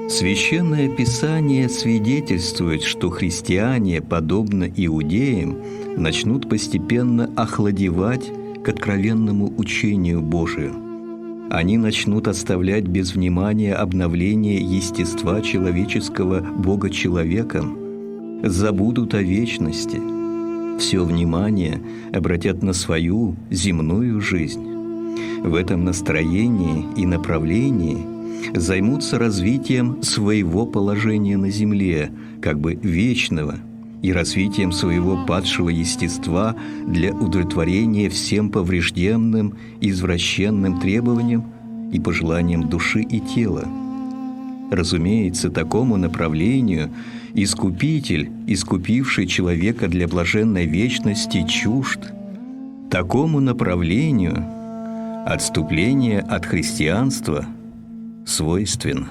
Священное Писание свидетельствует, что христиане, подобно иудеям, начнут постепенно охладевать к откровенному учению Божию. Они начнут оставлять без внимания обновление естества человеческого Бога-человеком, забудут о вечности, все внимание обратят на свою земную жизнь. В этом настроении и направлении займутся развитием своего положения на земле, как бы вечного, и развитием своего падшего естества для удовлетворения всем поврежденным, извращенным требованиям и пожеланиям души и тела. Разумеется, такому направлению Искупитель, искупивший человека для блаженной вечности, чужд. Такому направлению отступление от христианства свойственно.